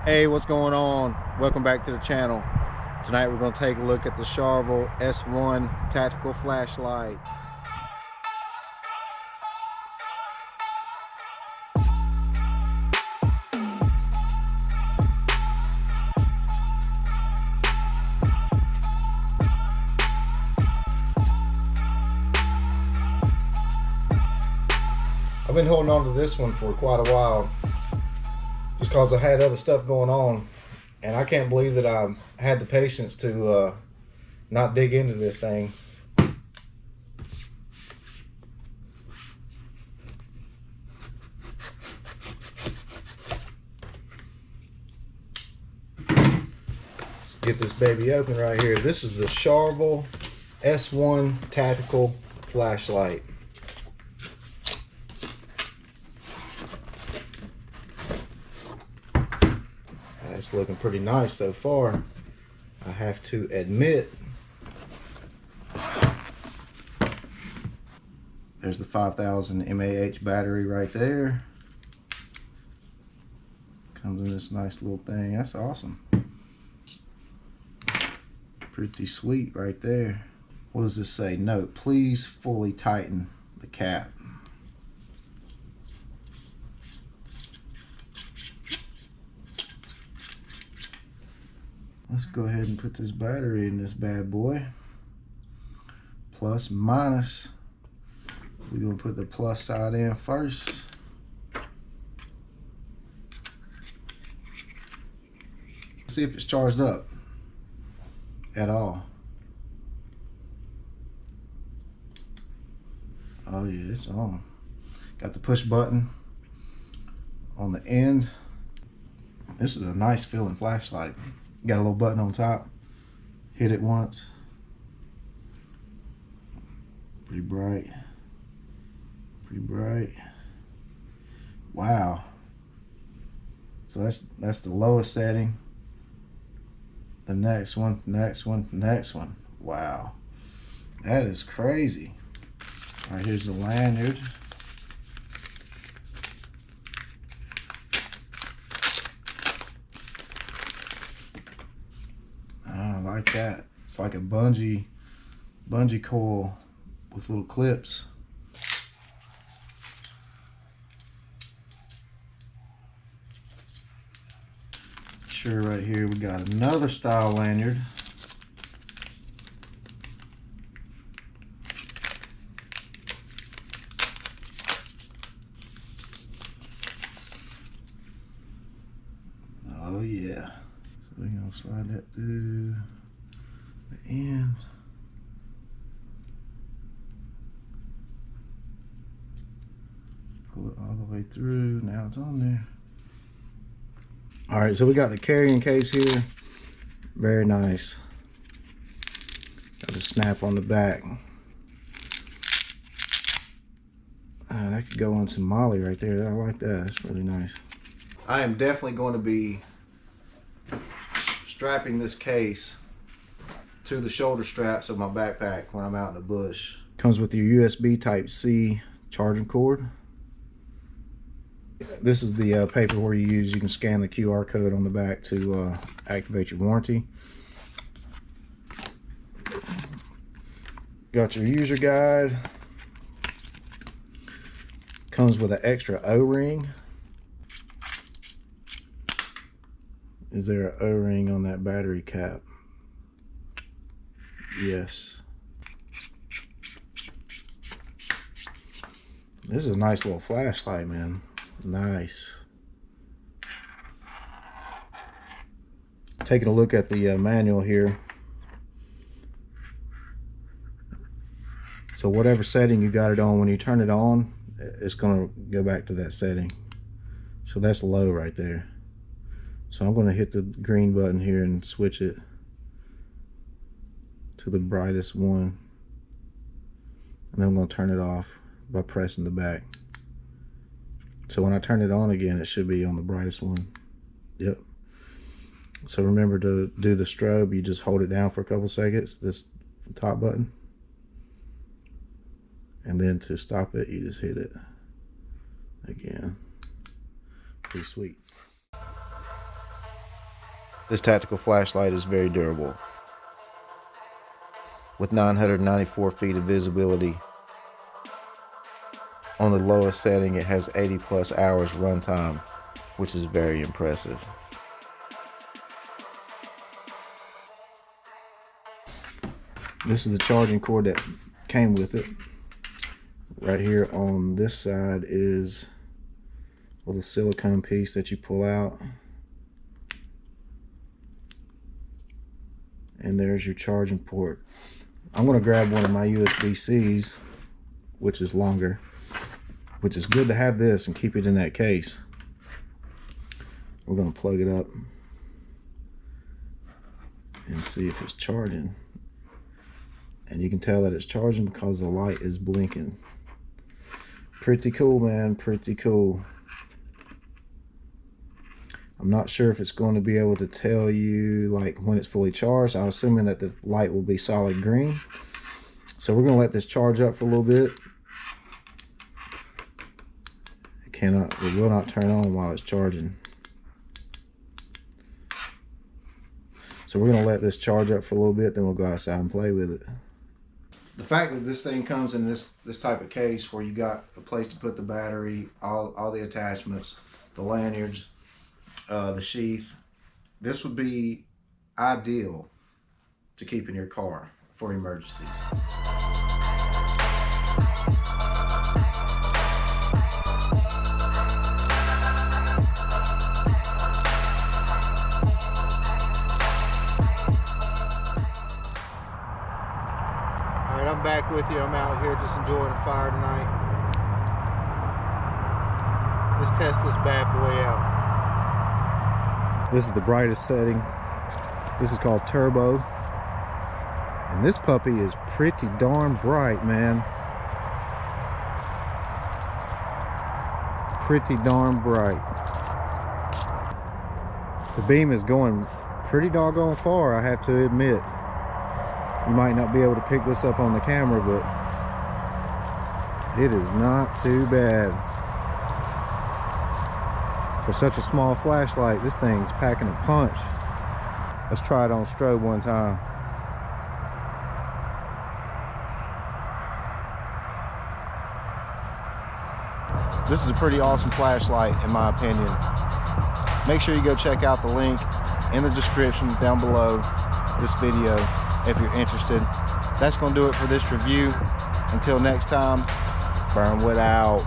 Hey, what's going on? Welcome back to the channel. Tonight we're going to take a look at the Sharvol S1 tactical flashlight. I've been holding on to this one for quite a while just because I had other stuff going on, and I can't believe that I had the patience to not dig into this thing. Let's get this baby open right here. This is the Sharvol S1 tactical flashlight. It's looking pretty nice so far, I have to admit. There's the 5000 mAh battery right there. Comes in this nice little thing. That's awesome. Pretty sweet right there. What does this say? Note, please fully tighten the cap. Let's go ahead and put this battery in this bad boy. Plus, minus. We're gonna put the plus side in first. See if it's charged up at all. Oh yeah, it's on. Got the push button on the end. This is a nice feeling flashlight. Got a little button on top. Hit it once. Pretty bright. Pretty bright. Wow. So that's the lowest setting. The next one, next one, next one. Wow. That is crazy. All right, here's the lanyard. I like that. It's like a bungee coil with little clips. Sure, right here we got another style lanyard. Oh yeah. So we're gonna slide that through the end. Pull it all the way through. Now it's on there. All right, so we got the carrying case here. Very nice. Got a snap on the back. That could go on some molly right there. I like that. That's really nice. I am definitely going to be strapping this case to the shoulder straps of my backpack when I'm out in the bush. Comes with your USB Type-C charging cord. This is the paper where you can scan the QR code on the back to activate your warranty. Got your user guide. Comes with an extra O-ring. Is there an O-ring on that battery cap? Yes. This is a nice little flashlight, man. Nice. Taking a look at the manual here. So whatever setting you got it on, when you turn it on, it's going to go back to that setting. So that's low right there. So I'm going to hit the green button here and switch it to the brightest one. And then I'm going to turn it off by pressing the back. So when I turn it on again, it should be on the brightest one. Yep. So remember to do the strobe, you just hold it down for a couple seconds, this top button. And then to stop it, you just hit it again. Pretty sweet. This tactical flashlight is very durable. With 994 feet of visibility. On the lowest setting, it has 80 plus hours runtime, which is very impressive. This is the charging cord that came with it. Right here on this side is a little silicone piece that you pull out. And there's your charging port. I'm going to grab one of my USB-Cs, which is longer, which is good to have this and keep it in that case. We're going to plug it up and see if it's charging. And you can tell that it's charging because the light is blinking. Pretty cool, man, pretty cool. I'm not sure if it's going to be able to tell you like when it's fully charged. I'm assuming that the light will be solid green. So we're going to let this charge up for a little bit. It will not turn on while it's charging. So we're going to let this charge up for a little bit, then we'll go outside and play with it. The fact that this thing comes in this type of case where you got a place to put the battery, all the attachments, the lanyards, the sheath, this would be ideal to keep in your car for emergencies. Alright, I'm back with you. I'm out here just enjoying the fire tonight. Let's test this bad boy out. This is the brightest setting. This is called Turbo. And this puppy is pretty darn bright, man. Pretty darn bright. The beam is going pretty doggone far, I have to admit. You might not be able to pick this up on the camera, but it is not too bad. For such a small flashlight, this thing's packing a punch. Let's try it on strobe one time. This is a pretty awesome flashlight in my opinion. Make sure you go check out the link in the description down below this video if you're interested. That's going to do it for this review. Until next time, Burnwood out.